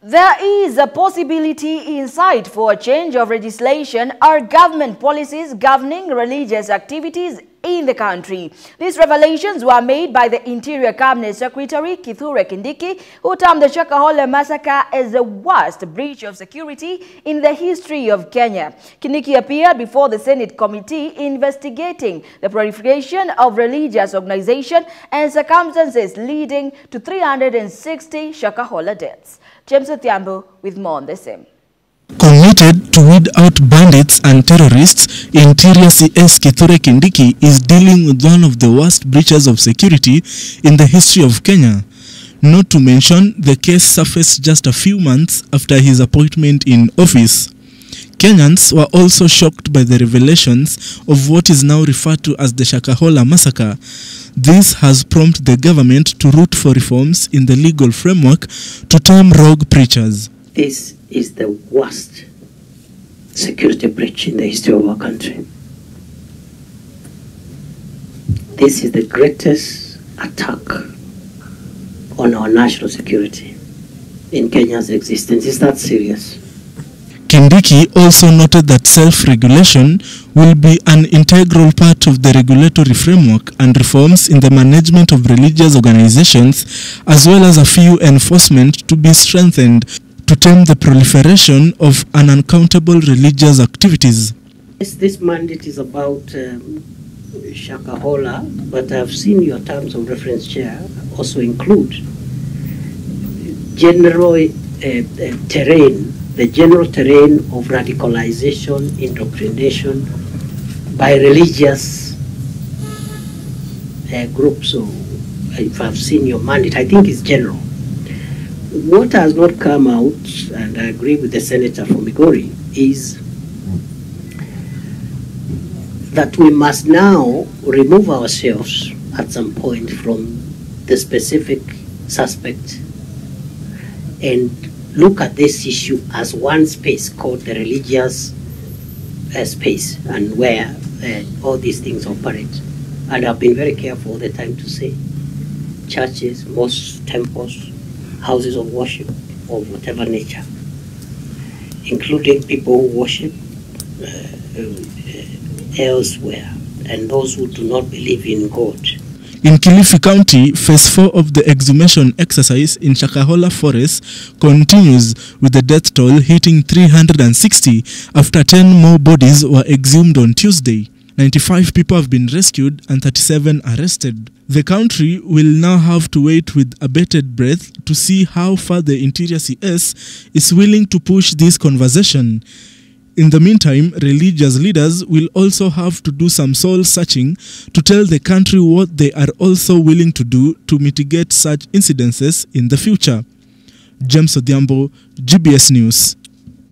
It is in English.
There is a possibility in sight for a change of legislation or government policies governing religious activities in the country. These revelations were made by the Interior Cabinet Secretary Kithure Kindiki, who termed the Shakahola massacre as the worst breach of security in the history of Kenya. Kindiki appeared before the Senate committee investigating the proliferation of religious organizations and circumstances leading to 360 Shakahola deaths. James Othiambo with more on the same. Committed to weed out bandits and terrorists, Interior CS Kithure Kindiki is dealing with one of the worst breaches of security in the history of Kenya. Not to mention, the case surfaced just a few months after his appointment in office. Kenyans were also shocked by the revelations of what is now referred to as the Shakahola massacre. This has prompted the government to root for reforms in the legal framework to tame rogue preachers. This is the worst security breach in the history of our country. This is the greatest attack on our national security in Kenya's existence. Is that serious? Kindiki also noted that self-regulation will be an integral part of the regulatory framework and reforms in the management of religious organizations, as well as a few enforcement to be strengthened to tame the proliferation of unaccountable religious activities. This mandate is about Shakahola, but I've seen your terms of reference, Chair, also include general terrain, the general terrain of radicalization, indoctrination by religious groups. So if I've seen your mandate, I think it's general. What has not come out, and I agree with the Senator from Migori, is that we must now remove ourselves at some point from the specific suspect and look at this issue as one space called the religious space, and where all these things operate. And I've been very careful all the time to say churches, mosques, temples, houses of worship of whatever nature, including people who worship elsewhere and those who do not believe in God. In Kilifi County, Phase 4 of the exhumation exercise in Shakahola Forest continues, with the death toll hitting 360 after 10 more bodies were exhumed on Tuesday. 95 people have been rescued and 37 arrested. The country will now have to wait with abated breath to see how far the Interior CS is willing to push this conversation. In the meantime, religious leaders will also have to do some soul-searching to tell the country what they are also willing to do to mitigate such incidences in the future. James Othiambo, GBS News.